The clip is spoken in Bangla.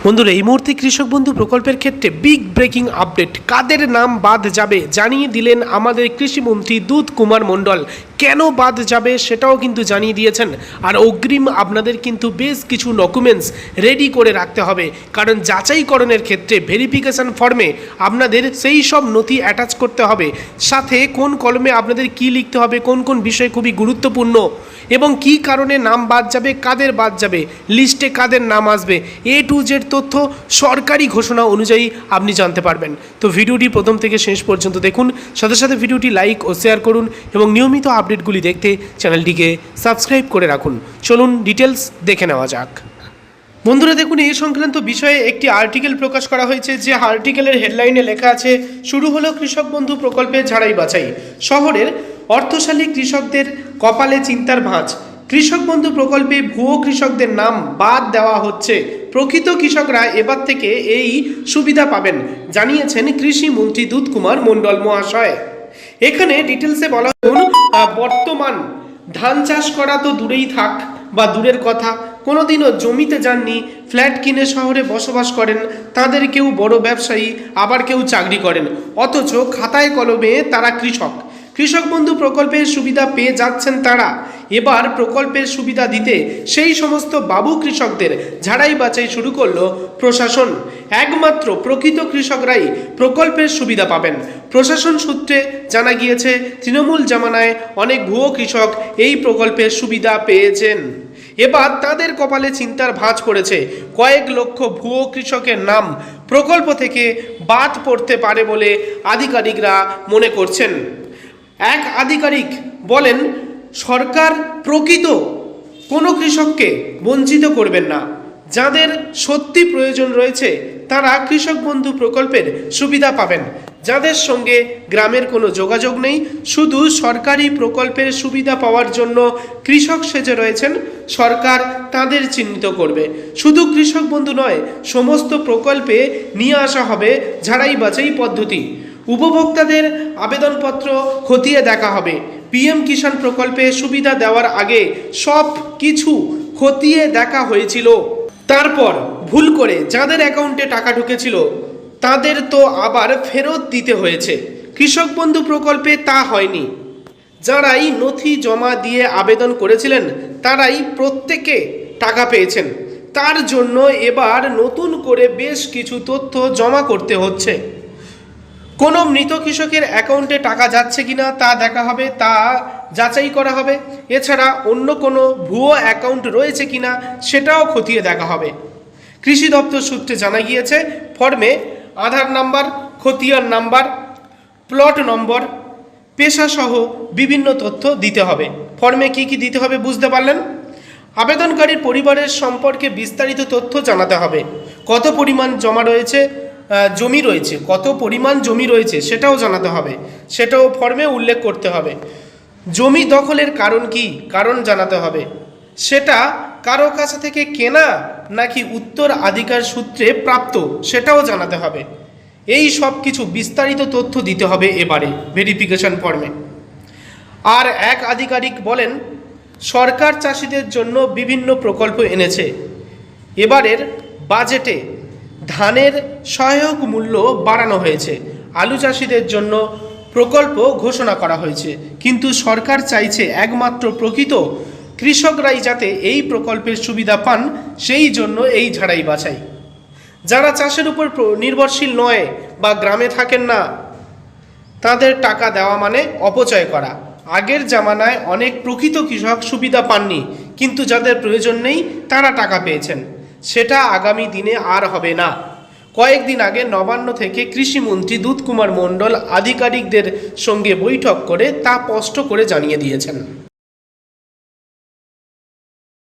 বন্ধুরা, এই মুহূর্তে কৃষক বন্ধু প্রকল্পের ক্ষেত্রে বিগ ব্রেকিং আপডেট। কাদের নাম বাদ যাবে জানিয়ে দিলেন আমাদের কৃষিমন্ত্রী দুধ কুমার মণ্ডল। কেন বাদ যাবে সেটাও কিন্তু জানিয়ে দিয়েছেন। আর অগ্রিম আপনাদের কিন্তু বেশ কিছু ডকুমেন্টস রেডি করে রাখতে হবে, কারণ যাচাইকরণের ক্ষেত্রে ভেরিফিকেশান ফর্মে আপনাদের সেই সব নথি অ্যাটাচ করতে হবে। সাথে কোন কলমে আপনাদের কি লিখতে হবে, কোন কোন বিষয় খুবই গুরুত্বপূর্ণ এবং কি কারণে নাম বাদ যাবে, কাদের বাদ যাবে, লিস্টে কাদের নাম আসবে, A to Z তথ্য সরকারি ঘোষণা অনুযায়ী আপনি জানতে পারবেন। তো ভিডিওটি প্রথম থেকে শেষ পর্যন্ত দেখুন, সাথে সাথে ভিডিওটি লাইক ও শেয়ার করুন এবং নিয়মিত আপডেটগুলি দেখতে চ্যানেলটিকে সাবস্ক্রাইব করে রাখুন। চলুন ডিটেলস দেখে নেওয়া যাক। বন্ধুরা দেখুন, এই সংক্রান্ত বিষয়ে একটি আর্টিকেল প্রকাশ করা হয়েছে। যে আর্টিকেলের হেডলাইনে লেখা আছে, শুরু হলো কৃষক বন্ধু প্রকল্পে ঝাড়াই বাছাই, শহরের অর্থশালী কৃষকদের কপালে চিন্তার ভাঁজ। কৃষক বন্ধু প্রকল্পে ভুয়ো কৃষকদের নাম বাদ দেওয়া হচ্ছে, প্রকৃত কৃষকরা এবার থেকে এই সুবিধা পাবেন, জানিয়েছেন কৃষি মন্ত্রী দুধ কুমার মণ্ডল মহাশয়। এখানে ডিটেলসে বলা হল, বর্তমান ধান চাষ করা তো দূরেই থাক বা দূরের কথা, কোনোদিনও জমিতে যাননি, ফ্ল্যাট কিনে শহরে বসবাস করেন, তাদের কেউ বড় ব্যবসায়ী, আবার কেউ চাকরি করেন, অথচ খাতায় কলমে তারা কৃষক। কৃষক বন্ধু প্রকল্পের সুবিধা পেয়ে যাচ্ছেন তারা। এবার প্রকল্পের সুবিধা দিতে সেই সমস্ত বাবু কৃষকদের ঝাড়াই বাছাই শুরু করলো প্রশাসন। একমাত্র প্রকৃত কৃষকরাই প্রকল্পের সুবিধা পাবেন। প্রশাসন সূত্রে জানা গিয়েছে, তৃণমূল জামানায় অনেক ভুয়ো কৃষক এই প্রকল্পের সুবিধা পেয়েছেন। এবার তাদের কপালে চিন্তার ভাঁজ পড়েছে। কয়েক লক্ষ ভুয়ো কৃষকের নাম প্রকল্প থেকে বাদ পড়তে পারে বলে আধিকারিকরা মনে করছেন। এক আধিকারিক বলেন, সরকার প্রকৃত কোনো কৃষককে বঞ্চিত করবেন না। যাদের সত্যি প্রয়োজন রয়েছে তারা কৃষক বন্ধু প্রকল্পের সুবিধা পাবেন। যাদের সঙ্গে গ্রামের কোনো যোগাযোগ নেই, শুধু সরকারি প্রকল্পের সুবিধা পাওয়ার জন্য কৃষক সেজে রয়েছেন, সরকার তাদের চিহ্নিত করবে। শুধু কৃষক বন্ধু নয়, সমস্ত প্রকল্পে নিয়ে আসা হবে ঝাড়াই বাছাই পদ্ধতি। উপভোক্তাদের আবেদনপত্র খতিয়ে দেখা হবে। PM কিষাণ প্রকল্পে সুবিধা দেওয়ার আগে সব কিছু খতিয়ে দেখা হয়েছিল। তারপর ভুল করে যাদের অ্যাকাউন্টে টাকা ঢুকেছিল তাদের তো আবার ফেরত দিতে হয়েছে। কৃষক বন্ধু প্রকল্পে তা হয়নি। যারাই নথি জমা দিয়ে আবেদন করেছিলেন তারাই প্রত্যেকে টাকা পেয়েছেন। তার জন্য এবার নতুন করে বেশ কিছু তথ্য জমা করতে হচ্ছে। কোনো মৃত কৃষকের অ্যাকাউন্টে টাকা যাচ্ছে কিনা তা দেখা হবে, তা যাচাই করা হবে। এছাড়া অন্য কোনো ভুয়ো অ্যাকাউন্ট রয়েছে কিনা সেটাও খতিয়ে দেখা হবে। কৃষি দপ্তর সূত্রে জানা গিয়েছে, ফর্মে আধার নাম্বার, খতিয়ান নাম্বার, প্লট নম্বর, পেশাসহ বিভিন্ন তথ্য দিতে হবে। ফর্মে কি কি দিতে হবে বুঝতে পারলেন? আবেদনকারীর পরিবারের সম্পর্কে বিস্তারিত তথ্য জানাতে হবে। কত পরিমাণ জমি রয়েছে সেটাও জানাতে হবে, সেটাও ফর্মে উল্লেখ করতে হবে। জমি দখলের কারণ কি, কারণ জানাতে হবে। সেটা কারো কাছে থেকে কেনা নাকি উত্তরাধিকার সূত্রে প্রাপ্ত সেটাও জানাতে হবে। এই সব কিছু বিস্তারিত তথ্য দিতে হবে এবারে ভেরিফিকেশন ফর্মে। আর এক আধিকারিক বলেন, সরকার চাষিদের জন্য বিভিন্ন প্রকল্প এনেছে। এবারের বাজেটে ধানের সহায়ক মূল্য বাড়ানো হয়েছে, আলু চাষিদের জন্য প্রকল্প ঘোষণা করা হয়েছে, কিন্তু সরকার চাইছে একমাত্র প্রকৃত কৃষকরাই যাতে এই প্রকল্পের সুবিধা পান, সেই জন্য এই ঝাড়াই বাছাই। যারা চাষের উপর নির্ভরশীল নয় বা গ্রামে থাকেন না, তাদের টাকা দেওয়া মানে অপচয় করা। আগের জামানায় অনেক প্রকৃত কৃষক সুবিধা পাননি, কিন্তু যাদের প্রয়োজন নেই তারা টাকা পেয়েছেন। সেটা আগামী দিনে আর হবে না। কয়েকদিন আগে নবান্ন থেকে কৃষিমন্ত্রী দুধ কুমার মণ্ডল আধিকারিকদের সঙ্গে বৈঠক করে তা স্পষ্ট করে জানিয়ে দিয়েছেন।